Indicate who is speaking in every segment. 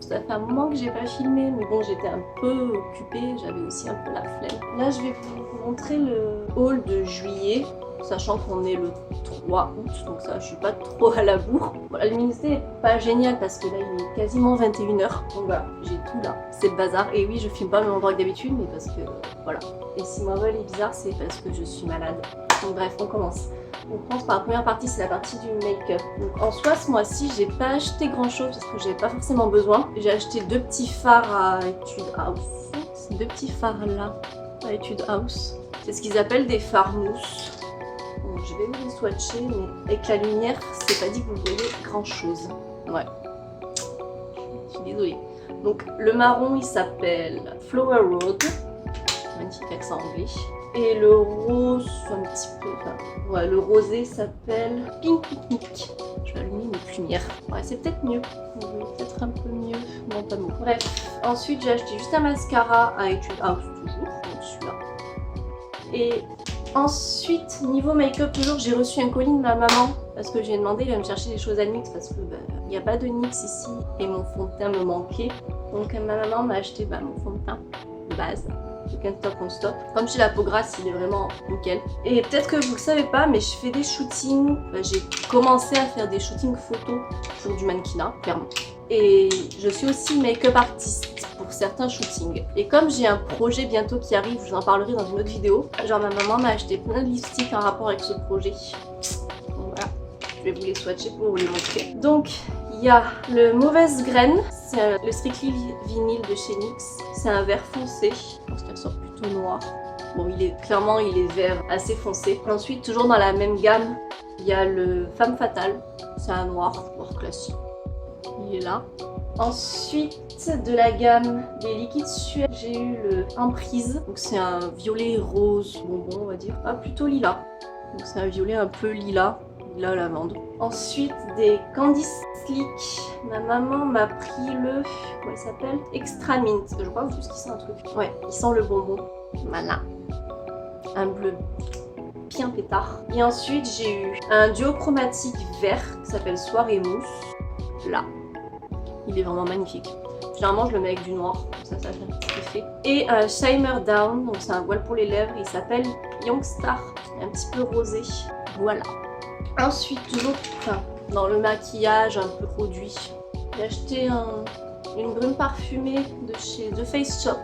Speaker 1: Ça fait un moment que j'ai pas filmé, mais bon, j'étais un peu occupée, j'avais aussi un peu la flemme. Là, je vais vous montrer le haul de juillet, sachant qu'on est le 3 août, donc ça, je suis pas trop à la bourre. Bon, la luminosité est pas géniale parce que là, il est quasiment 21 h, donc voilà, j'ai tout là, c'est le bazar. Et oui, je filme pas au même endroit que d'habitude, mais parce que, voilà. Et si ma voix est bizarre, c'est parce que je suis malade. Donc bref, on commence. On commence par la première partie, c'est la partie du make-up. Donc en soi, ce mois-ci, j'ai pas acheté grand-chose parce que j'avais pas forcément besoin. J'ai acheté 2 petits fards à Etude House. Ces 2 petits fards là, à Etude House. C'est ce qu'ils appellent des fards mousse. Donc, je vais vous les swatcher, mais avec la lumière, c'est pas dit que vous voyez grand-chose. Ouais. Je suis désolée. Donc le marron, il s'appelle Flower Road. Magnifique accent anglais. Et le rose, un petit peu, enfin, ouais, le rosé s'appelle Pink Picnic. Je vais allumer mes lumières. Ouais, c'est peut-être mieux. Peut-être un peu mieux. Non, pas mieux. Bref. Ensuite, j'ai acheté juste un mascara à Etude House, toujours. Donc celui-là. Et ensuite, niveau make-up, toujours, j'ai reçu un colis de ma maman. Parce que j'ai demandé, il va me chercher des choses à NYX. Parce que il n'y a pas de NYX ici. Et mon fond de teint me manquait. Donc ma maman m'a acheté mon fond de teint de base. You Can't Stop Won't Stop. Comme j'ai la peau grasse, il est vraiment nickel. Et peut-être que vous le savez pas, mais je fais des shootings. J'ai commencé à faire des shootings photos pour du mannequinat, clairement. Et je suis aussi make-up artiste pour certains shootings. Et comme j'ai un projet bientôt qui arrive, je vous en parlerai dans une autre vidéo. Genre ma maman m'a acheté plein de lipsticks en rapport avec ce projet. Donc voilà, je vais vous les swatcher pour vous les montrer. Donc il y a le Mauvaise Graine, c'est le Strictly Vinyl de chez NYX. C'est un vert foncé, je pense qu'il ressort plutôt noir. Bon, clairement il est vert assez foncé. Ensuite, toujours dans la même gamme, il y a le Femme Fatale, c'est un noir classique. Il est là. Ensuite, de la gamme des liquides suaves, j'ai eu le Emprise. Donc c'est un violet rose bonbon, on va dire. Ah, plutôt lilas. Donc c'est un violet un peu lilas. Là, lavande. Ensuite, des Candy Slick. Ma maman m'a pris le... Comment il s'appelle? Extra Mint. Je crois juste qu'il sent un truc. Ouais, il sent le bonbon. Voilà. Un bleu bien pétard. Et ensuite, j'ai eu un duo chromatique vert qui s'appelle Soirée Mousse. Là. Il est vraiment magnifique. Généralement, je le mets avec du noir. Ça fait un petit effet. Et un Shimmer Down. Donc, c'est un voile pour les lèvres. Il s'appelle Youngstar. Un petit peu rosé. Voilà. Ensuite, toujours dans le maquillage, un peu produit, j'ai acheté une brume parfumée de chez The Face Shop.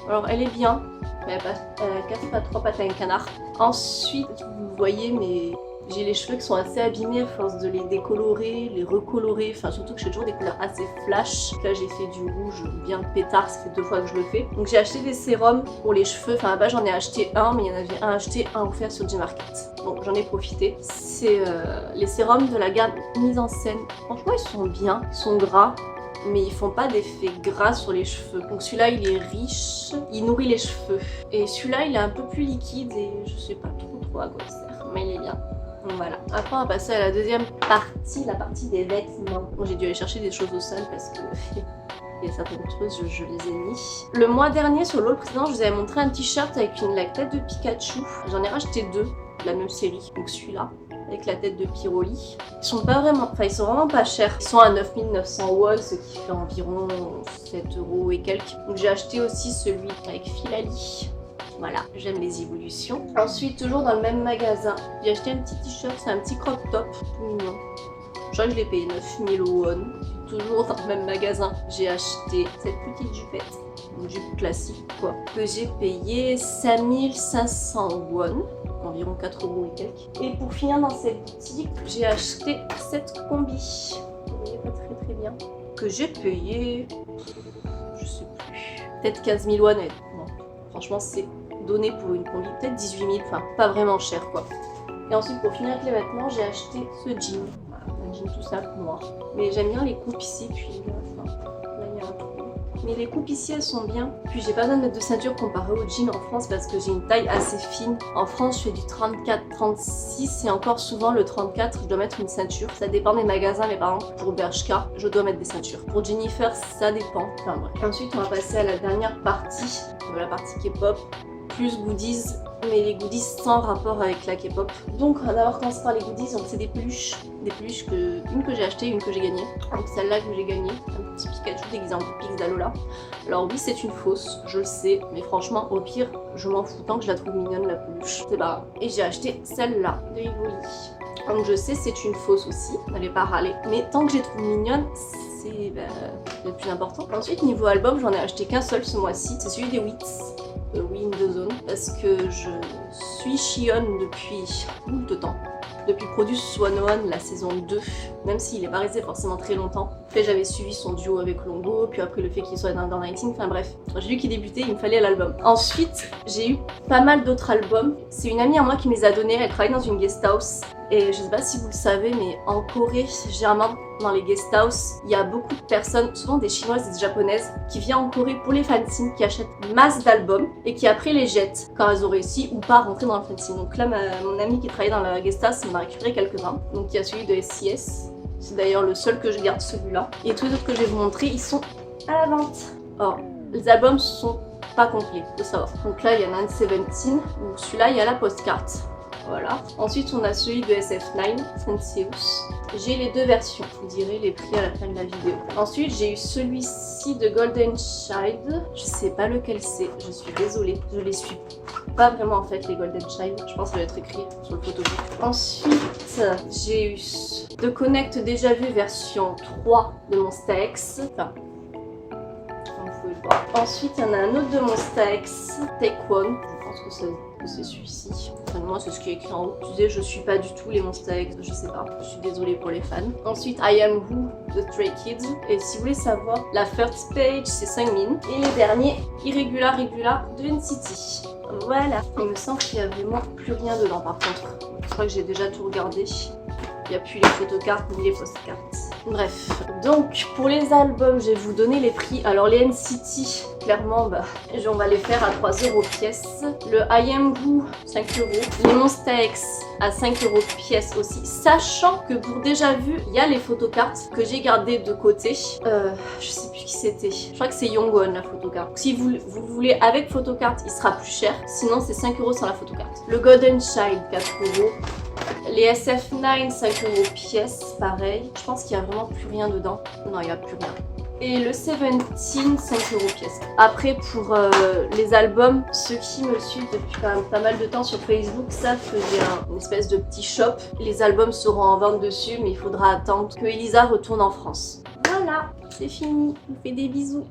Speaker 1: Alors, elle est bien, mais elle casse pas trop pattes à un canard. Ensuite, vous voyez, mais j'ai les cheveux qui sont assez abîmés à force de les décolorer, les recolorer, enfin surtout que j'ai toujours des couleurs assez flash. Là j'ai fait du rouge bien pétard, ça fait 2 fois que je le fais. Donc j'ai acheté des sérums pour les cheveux, enfin là-bas j'en ai acheté un, mais il y en avait un acheté, un offert sur Gmarket. Donc j'en ai profité. C'est les sérums de la gamme mise en scène. Franchement ils sont bien, ils sont gras, mais ils font pas d'effet gras sur les cheveux. Donc celui-là il est riche, il nourrit les cheveux. Et celui-là il est un peu plus liquide et je sais pas trop à quoi il sert, mais il est bien. Donc voilà. Après on va passer à la deuxième partie, la partie des vêtements. Bon, j'ai dû aller chercher des choses au sol parce que il y a certaines choses, je les ai mis. Le mois dernier, sur l'haul précédent, je vous avais montré un t-shirt avec la tête de Pikachu. J'en ai racheté 2 de la même série, donc celui-là avec la tête de Pyroli. Ils sont pas vraiment, ils sont vraiment pas chers. Ils sont à 9900 won, ce qui fait environ 7 € et quelques. Donc j'ai acheté aussi celui avec Filali. Voilà, j'aime les évolutions. Ensuite, toujours dans le même magasin, j'ai acheté un petit t-shirt, c'est un petit crop top, tout mignon. Je crois que je l'ai payé 9000 won. Toujours dans le même magasin, j'ai acheté cette petite jupette, une jupe classique quoi, que j'ai payé 5500 won, environ 4 € et quelques. Et pour finir dans cette boutique, j'ai acheté cette combi, vous voyez pas très bien, que j'ai payé, je sais plus, peut-être 15 000 won. Bon, franchement c'est donné pour une combi, peut-être 18 000, enfin pas vraiment cher quoi. Et ensuite pour finir avec les vêtements, j'ai acheté ce jean. Un jean tout simple noir. Mais j'aime bien les coupes ici, puis là il y a un trou. Mais les coupes ici elles sont bien. Puis j'ai pas besoin de mettre de ceinture comparé au jean en France parce que j'ai une taille assez fine. En France je fais du 34-36 et encore souvent le 34 je dois mettre une ceinture. Ça dépend des magasins, mais par exemple pour Bershka je dois mettre des ceintures. Pour Jennifer ça dépend. Enfin bref. Ensuite on va passer à la dernière partie, la partie K-pop. Plus goodies mais les goodies sans rapport avec la K-pop. Donc on va d'abord commencer par les goodies. Donc c'est des peluches une que j'ai acheté, une que j'ai gagnée. Donc celle-là que j'ai gagnée, un petit Pikachu déguisé en Pix d'Alola. Alors oui, c'est une fausse, je le sais, mais franchement au pire je m'en fous tant que je la trouve mignonne la peluche. C'est pas grave. Et j'ai acheté celle-là de Evoli. Donc je sais c'est une fausse aussi, n'allez pas râler, mais tant que j'ai trouvé mignonne, c'est le plus important. Ensuite niveau album, j'en ai acheté qu'un seul ce mois-ci, c'est celui des Wits, We in the Zone, parce que je suis Shion depuis beaucoup de temps. Depuis Produce 101, la saison 2, même s'il n'est pas resté forcément très longtemps. Après j'avais suivi son duo avec Longo, puis après le fait qu'il soit dans 19, enfin bref. J'ai vu qu'il débutait, il me fallait l'album. Ensuite, j'ai eu pas mal d'autres albums. C'est une amie à moi qui me les a donnés, elle travaille dans une guest house. Et je sais pas si vous le savez, mais en Corée, généralement dans les guest house, il y a beaucoup de personnes, souvent des chinoises et des japonaises, qui viennent en Corée pour les fanzines, qui achètent masse d'albums et qui après les jettent quand elles ont réussi ou pas rentrer dans le fanzine. Donc là, mon amie qui travaillait dans la guest house m'en a récupéré quelques-uns. Donc il y a celui de SCS, c'est d'ailleurs le seul que je garde, celui-là. Et tous les autres que je vais vous montrer, ils sont à la vente. Or, les albums sont pas complets, faut savoir. Donc là, il y en a un de 17, donc celui-là, il y a la postcard. Voilà. Ensuite, on a celui de SF9, Senseus. J'ai les deux versions, je vous dirai les prix à la fin de la vidéo. Ensuite, j'ai eu celui-ci de Golden Child. Je sais pas lequel c'est, je suis désolée. Je les suis pas vraiment en fait, les Golden Child. Je pense que ça va être écrit sur le photobook. Ensuite, j'ai eu The Connect déjà vu version 3 de Monsta X. Enfin, comme vous pouvez le voir. Ensuite, il y en a un autre de Monsta X, Take One. Je pense que c'est celui-ci. Enfin, moi, c'est ce qui est écrit en haut. Je disais, je suis pas du tout les Monsta X, je sais pas. Je suis désolée pour les fans. Ensuite, I Am Who de Stray Kids. Et si vous voulez savoir, la first page, c'est Sungmin. Et les derniers, Irregular Regular de NCT. Voilà. Il me semble qu'il y a vraiment plus rien dedans, par contre. Je crois que j'ai déjà tout regardé. Il n'y a plus les photocards ni les postcards. Bref, donc pour les albums, je vais vous donner les prix. Alors les NCT, clairement, on va les faire à 3 € pièce. Le I Am Who, 5 €. Les Monsta X à 5 € pièce aussi. Sachant que pour déjà vu, il y a les photocartes que j'ai gardées de côté. Je sais plus qui c'était. Je crois que c'est Yongwon la photocarte. Si vous voulez avec photocarte, il sera plus cher. Sinon, c'est 5 € sans la photocarte. Le Golden Child, 4 €. Les SF9, 5 € pièce, pareil. Je pense qu'il n'y a vraiment plus rien dedans. Non, il n'y a plus rien. Et le 17, 5 € pièce. Après, pour les albums, ceux qui me suivent depuis quand même pas mal de temps sur Facebook savent que j'ai une espèce de petit shop. Les albums seront en vente dessus, mais il faudra attendre que Elisa retourne en France. Voilà, c'est fini. Je vous fais des bisous.